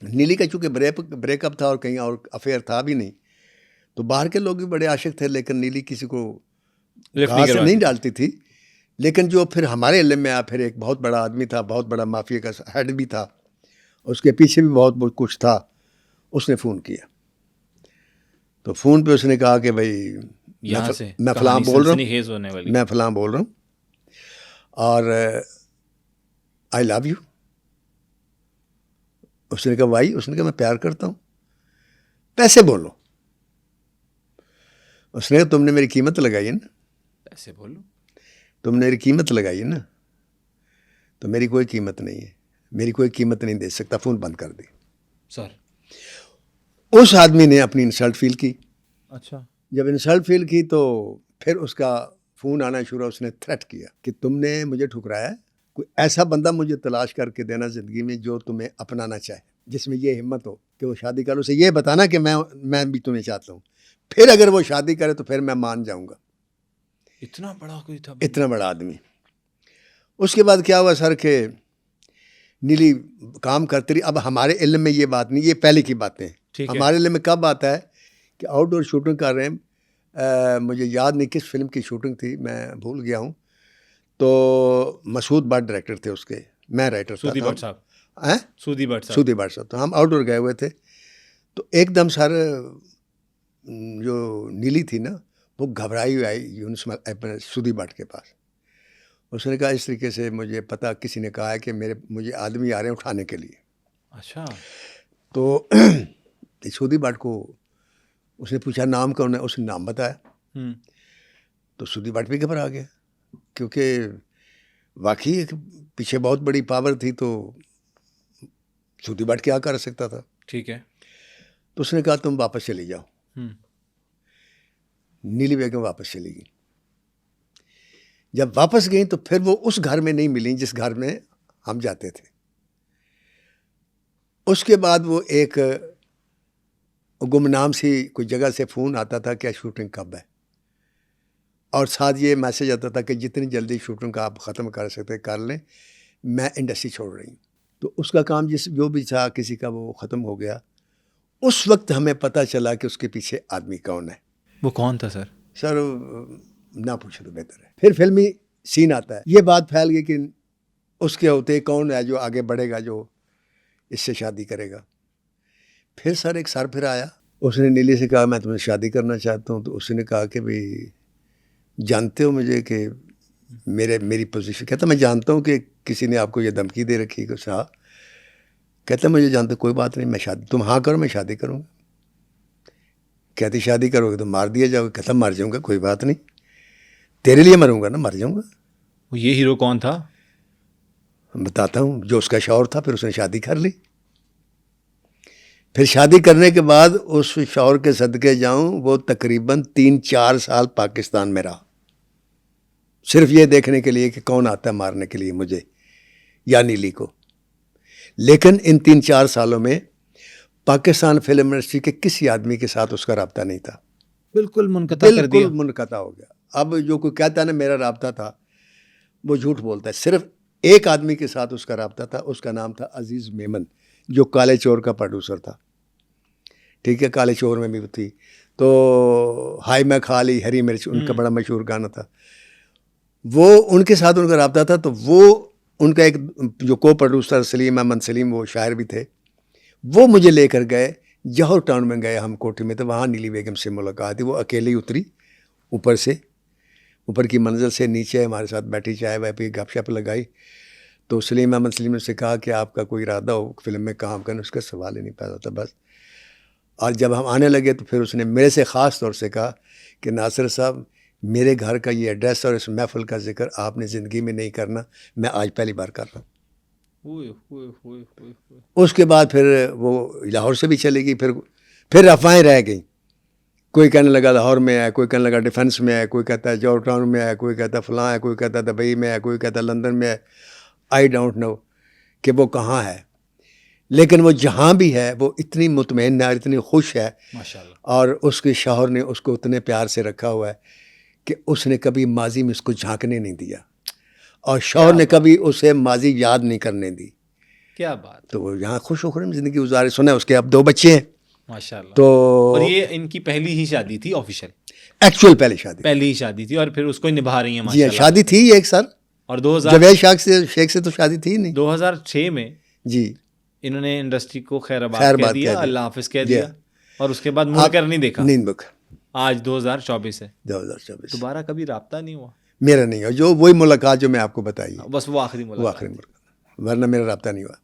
نیلی کا چونکہ بریک اپ تھا اور کہیں اور افیئر تھا بھی نہیں، تو باہر کے لوگ بھی بڑے عاشق تھے، لیکن نیلی کسی کو گھاس سے نہیں ڈالتی تھی. لیکن جو پھر ہمارے علم میں آیا، پھر ایک بہت بڑا آدمی تھا، بہت بڑا مافیا کا ہیڈ بھی تھا، اس کے پیچھے بھی بہت کچھ تھا. اس نے فون کیا، تو فون پہ اس نے کہا کہ بھائی میں فلاں بول رہا ہوں، میں فلاں بول رہا ہوں اور آئی لو یو. اس نے کہا وائی؟ اس نے کہا میں پیار کرتا ہوں، پیسے بولو. اس نے کہا تم نے میری قیمت لگائی ہے نا، پیسے بولو، تم نے میری قیمت لگائی ہے نا، تو میری کوئی قیمت نہیں ہے، میری کوئی قیمت نہیں دے سکتا. فون بند کر دی. سر اس آدمی نے اپنی انسلٹ فیل کی. اچھا، جب انسلٹ فیل کی تو پھر اس کا فون آنا شروع. اس نے تھریٹ کیا کہ تم نے مجھے ٹھکرایا، کوئی ایسا بندہ مجھے تلاش کر کے دینا زندگی میں جو تمہیں اپنانا چاہے، جس میں یہ ہمت ہو کہ وہ شادی کرو. اسے یہ بتانا کہ میں بھی تمہیں چاہتا ہوں، پھر اگر وہ شادی کرے تو پھر میں مان جاؤں گا. اتنا بڑا کوئی تھا، اتنا بڑا آدمی. اس کے بعد کیا ہوا سر کہ نیلی کام کرتی رہی. اب ہمارے علم میں یہ بات نہیں، یہ پہلے کی باتیں. ہمارے علم میں کب آتا ہے کہ آؤٹ ڈور شوٹنگ کر رہے ہیں، مجھے یاد نہیں کس فلم کی شوٹنگ تھی، میں بھول گیا ہوں. تو مسعود بٹ ڈائریکٹر تھے اس کے، میں رائٹر تھا. سودھی بٹ صاحب. تو ہم آؤٹ ڈور گئے ہوئے تھے. تو ایک دم سر جو نیلی تھی نا، وہ گھبرائی ہوئی آئی سودھی بٹ کے پاس. اس نے کہا اس طریقے سے مجھے پتا کسی نے کہا ہے کہ مجھے آدمی آ رہے ہیں اٹھانے کے لیے. اچھا. تو سودھی بٹ کو اس نے پوچھا نام کون ہے، اس نے نام بتایا. تو سودھی بٹ بھی گھبرا گیا، کیونکہ واقعی پیچھے بہت بڑی پاور تھی، تو سودھی بٹ کیا کر سکتا تھا. ٹھیک ہے. تو اس نے کہا تم واپس چلی جاؤ. نیلی بیگم واپس چلی گئی. جب واپس گئیں تو پھر وہ اس گھر میں نہیں ملیں جس گھر میں ہم جاتے تھے. اس کے بعد وہ ایک گمنام سی کوئی جگہ سے فون آتا تھا کہ شوٹنگ کب ہے، اور ساتھ یہ میسج آتا تھا کہ جتنی جلدی شوٹنگ کا آپ ختم کر سکتے کر لیں، میں انڈسٹری چھوڑ رہی ہوں. تو اس کا کام جو بھی تھا کسی کا وہ ختم ہو گیا. اس وقت ہمیں پتہ چلا کہ اس کے پیچھے آدمی کون ہے. وہ کون تھا سر؟ سر نہ پوچھو تو بہتر ہے. پھر فلمی سین آتا ہے. یہ بات پھیل گئی کہ اس کے ہوتے کون ہے جو آگے بڑھے گا، جو اس سے شادی کرے گا. پھر سر ایک سر پھر آیا، اس نے نیلی سے کہا میں تمہیں شادی کرنا چاہتا ہوں. تو اس نے کہا کہ بھئی جانتے ہو مجھے کہ میری پوزیشن؟ کہتا میں جانتا ہوں کہ کسی نے آپ کو یہ دھمکی دے رکھی کہ ہاں. کہتا مجھے جانتے، کوئی بات نہیں، میں شادی، تم ہاں کرو میں شادی کروں گا. کہتی شادی کرو گے تو مار دیا جاؤ گے. کہتا مر جاؤں گا، کوئی بات نہیں، تیرے لیے مروں گا نا، مر جاؤں گا. وہ یہ ہیرو کون تھا؟ بتاتا ہوں. جو اس کا شوہر تھا، پھر اس نے شادی کر لی. پھر شادی کرنے کے بعد اس شوہر کے صدقے جاؤں، وہ تقریباً 3-4 سال پاکستان میں رہا، صرف یہ دیکھنے کے لیے کہ کون آتا ہے مارنے کے لیے مجھے یا نیلی کو. لیکن ان 3-4 سالوں میں پاکستان فلم انڈسٹری کے کسی آدمی کے ساتھ اس کا رابطہ نہیں تھا. بالکل منقطع کر دیا. بالکل منقطع ہو گیا. اب جو کوئی کہتا ہے نا میرا رابطہ تھا، وہ جھوٹ بولتا ہے. صرف ایک آدمی کے ساتھ اس کا رابطہ تھا، اس کا نام تھا عزیز میمن، جو کالے چور کا پروڈیوسر تھا. ٹھیک ہے، کالے چور میں بھی تھی. تو ہائی میں کھا لی ہری مرچ، ان کا بڑا مشہور گانا تھا. وہ ان کے ساتھ ان کا رابطہ تھا. تو وہ ان کا ایک جو کو پروڈیوسر سلیم احمد سلیم، وہ شاعر بھی تھے، وہ مجھے لے کر گئے جوہر ٹاؤن میں. گئے ہم کوٹھی میں، تو وہاں نیلی بیگم سے ملاقات تھی. وہ اکیلی اتری اوپر سے، اوپر کی منزل سے نیچے ہمارے ساتھ بیٹھی، چائے وائے پی، گپ شپ لگائی. تو سلیم احمد سلیم نے سے کہا کہ آپ کا کوئی ارادہ ہو فلم میں کام کرنا؟ اس کا سوال ہی نہیں پیدا ہوتا بس. اور جب ہم آنے لگے تو پھر اس نے میرے سے خاص طور سے کہا کہ ناصر صاحب، میرے گھر کا یہ ایڈریس اور اس محفل کا ذکر آپ نے زندگی میں نہیں کرنا، میں آج پہلی بار کر رہا ہوں. اس کے بعد پھر وہ لاہور سے بھی چلے گی. پھر افواہیں رہ گئیں. کوئی کہنے لگا لاہور میں ہے، کوئی کہنے لگا ڈیفینس میں ہے، کوئی کہتا ہے جوہر ٹاؤن میں ہے، کوئی کہتا ہے فلاں ہے، کوئی کہتا ہے دبئی میں ہے، کوئی کہتا ہے لندن میں ہے. آئی ڈونٹ نو کہ وہ کہاں ہے. لیکن وہ جہاں بھی ہے وہ اتنی مطمئن ہے اور اتنی خوش ہے، اور اس کے شوہر نے اس کو اتنے پیار سے رکھا ہوا ہے کہ اس نے کبھی ماضی میں اس کو جھانکنے نہیں دیا، اور شوہر نے کبھی اسے ماضی یاد نہیں کرنے دی. کیا بات، تو وہ یہاں خوش و خرم زندگی گزارے. سنا ہے اس کے اب 2 بچے ہیں. ماشاء اللہ. تو اور یہ ان کی پہلی ہی شادی تھی آفیشیل؟ ایکچوئل پہلی شادی. پہلی ہی شادی تھی اور پھر اس کو ہی نبھا رہی ہیں جی ماشاء ہاں، اللہ. شادی تھی ایک سر. اور جاوید شیخ سے تو شادی تھی نہیں. 2006 میں جی انہوں نے انڈسٹری کو خیر خیر آباد کہہ بات دیا، کہہ دیا. اللہ حافظ کہہ جی دیا، اور اس کے بعد مڑ کر نہیں دیکھا. نیند بک آج 2024 ہے، 2024 دوبارہ کبھی رابطہ نہیں ہوا؟ میرا نہیں ہوا. جو وہی ملاقات جو میں آپ کو بتائی ہے بس وہ آخری وہ ملاقات. آخری ملاقات، ورنہ میرا رابطہ نہیں ہوا.